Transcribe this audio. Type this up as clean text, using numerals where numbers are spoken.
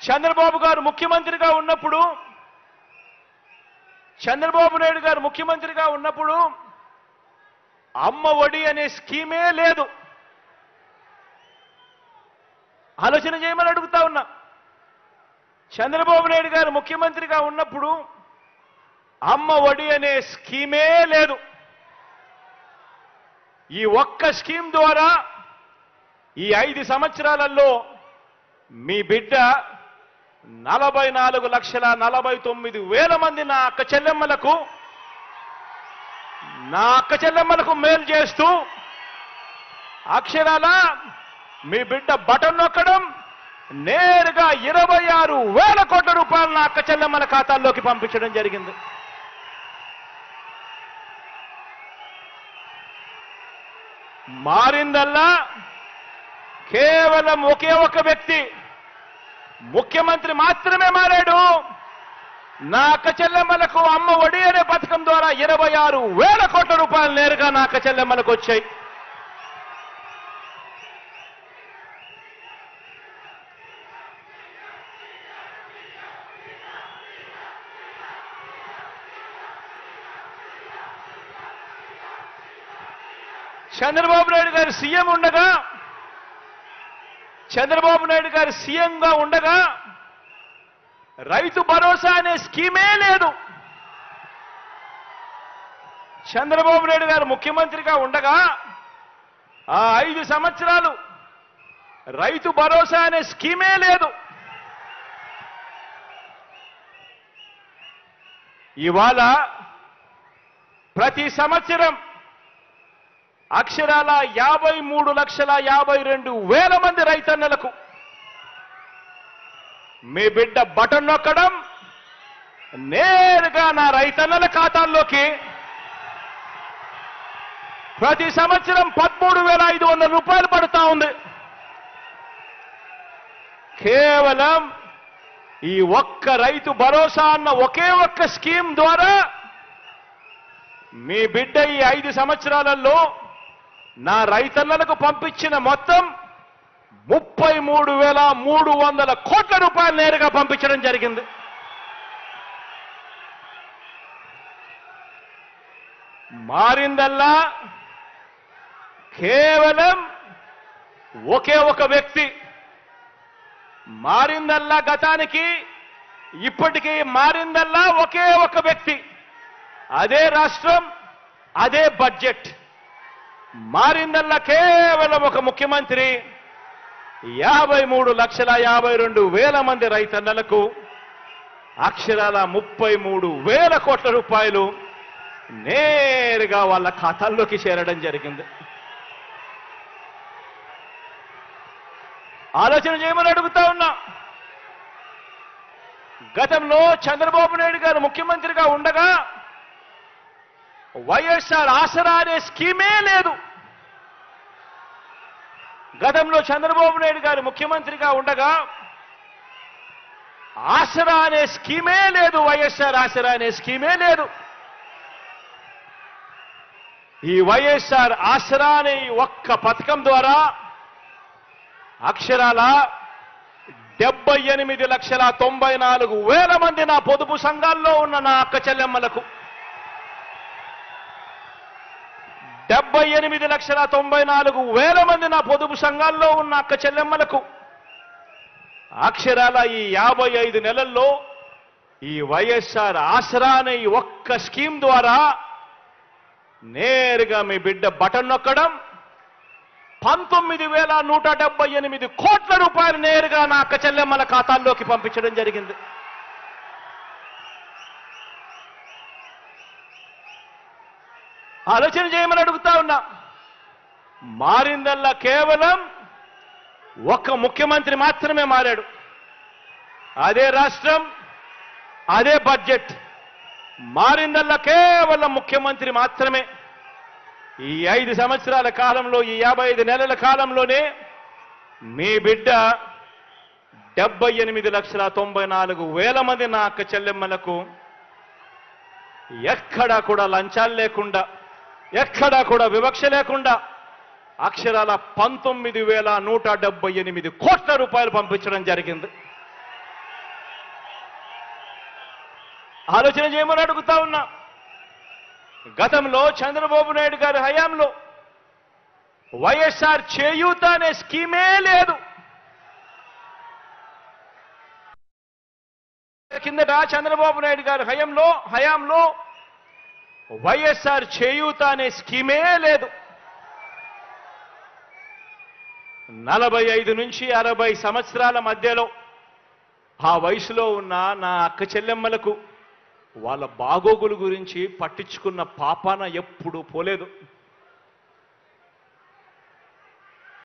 చంద్రబాబు గారు ముఖ్యమంత్రిగా ఉన్నప్పుడు అమ్మ ఒడి అనే స్కీమే లేదు. ఆలోచన చేయమని అడుగుతా ఉన్నా. చంద్రబాబు నాయుడు గారు ముఖ్యమంత్రిగా ఉన్నప్పుడు అమ్మ ఒడి అనే స్కీమే లేదు. ఈ ఒక్క స్కీమ్ ద్వారా ఈ 5 సంవత్సరాలలో మీ బిడ్డ 44,49,000 మంది నా అక్క చెల్లెమ్మలకు మేలు చేస్తూ అక్షరాల మీ బిడ్డ బటన్ నొక్కడం నేరుగా 26,000 కోట్ల రూపాయలు నా అక్క చెల్లెమ్మల ఖాతాల్లోకి పంపించడం జరిగింది. మారిందల్లా కేవలం ఒకే ఒక వ్యక్తి, ముఖ్యమంత్రి మాత్రమే మారాడు. నా అక్క చెల్లెమ్మలకు అమ్మ ఒడి అనే పథకం ద్వారా 26,000 కోట్ల రూపాయలు నేరుగా నా అక్క చెల్లెమ్మలకు వచ్చాయి. చంద్రబాబు నాయుడు గారు సీఎంగా ఉండగా రైతు భరోసా అనే స్కీమే లేదు. చంద్రబాబు నాయుడు గారు ముఖ్యమంత్రిగా ఉండగా ఆ 5 సంవత్సరాలు రైతు భరోసా అనే స్కీమే లేదు. ఇవాళ ప్రతి సంవత్సరం అక్షరాల 53,52,000 మంది రైతన్నలకు మీ బిడ్డ బటన్ నొక్కడం నేరుగా నా రైతన్నల ఖాతాల్లోకి ప్రతి సంవత్సరం 13,500 రూపాయలు పడుతా ఉంది. కేవలం ఈ ఒక్క రైతు భరోసా అన్న ఒకే ఒక్క స్కీమ్ ద్వారా మీ బిడ్డ ఈ 5 సంవత్సరాలలో నా రైతన్నలకు పంపించిన మొత్తం 33,300 కోట్ల రూపాయలు నేరుగా పంపించడం జరిగింది. మారిందల్లా కేవలం ఒకే ఒక వ్యక్తి. మారిందల్లా గతానికి ఇప్పటికీ మారిందల్లా ఒకే ఒక వ్యక్తి, అదే రాష్ట్రం, అదే బడ్జెట్. మారిందల్లా కేవలం ఒక ముఖ్యమంత్రి 53,52,000 మంది రైతన్నలకు అక్షరాల 33,000 కోట్ల రూపాయలు నేరుగా వాళ్ళ ఖాతాల్లోకి చేరడం జరిగింది. ఆలోచన చేయమని అడుగుతా ఉన్నా. గతంలో చంద్రబాబు నాయుడు గారు ముఖ్యమంత్రిగా ఉండగా వైఎస్ఆర్ ఆసరా అనే స్కీమే లేదు. గతంలో చంద్రబాబు నాయుడు గారు ముఖ్యమంత్రిగా ఉండగా ఆసరా అనే స్కీమే లేదు. వైఎస్ఆర్ ఆసరా అనే స్కీమే లేదు. ఈ వైఎస్ఆర్ ఆసరా అనే ఒక్క పథకం ద్వారా అక్షరాల 78,94,000 మంది నా పొదుపు సంఘాల్లో ఉన్న నా అక్క చెల్లెమ్మలకు 78,94,000 మంది నా పొదుపు సంఘాల్లో ఉన్న అక్క చెల్లెమ్మలకు అక్షరాల ఈ 55 నెలల్లో ఈ వైఎస్ఆర్ ఆసరా అనే ఈ ఒక్క స్కీమ్ ద్వారా నేరుగా మీ బిడ్డ బటన్ నొక్కడం 19,178 కోట్ల రూపాయలు నేరుగా నా అక్క చెల్లెమ్మల ఖాతాల్లోకి పంపించడం జరిగింది. ఆలోచన చేయమని అడుగుతా ఉన్నా. మారిందల్లా కేవలం ఒక్క ముఖ్యమంత్రి మాత్రమే మారాడు, అదే రాష్ట్రం, అదే బడ్జెట్. మారిందల్లా కేవలం ముఖ్యమంత్రి మాత్రమే. ఈ 5 సంవత్సరాల కాలంలో, ఈ 55 నెలల కాలంలోనే మీ బిడ్డ 78,94,000 మంది నా అక్క చెల్లెమ్మలకు ఎక్కడా కూడా లంచాలు లేకుండా, ఎక్కడా కూడా వివక్ష లేకుండా అక్షరాల 19,178 కోట్ల రూపాయలు పంపించడం జరిగింది. ఆలోచన చేయమని అడుగుతా ఉన్నా. గతంలో చంద్రబాబు నాయుడు గారి హయాంలో వైఎస్ఆర్ చేయూత అనే స్కీమే లేదు. కిందట చంద్రబాబు నాయుడు గారి హయాంలో వైఎస్ఆర్ చేయూత అనే స్కీమే లేదు. 45 నుంచి 60 సంవత్సరాల మధ్యలో ఆ వయసులో ఉన్న నా అక్క చెల్లెమ్మలకు వాళ్ళ బాగోగుల గురించి పట్టించుకున్న పాపాన ఎప్పుడూ పోలేదు.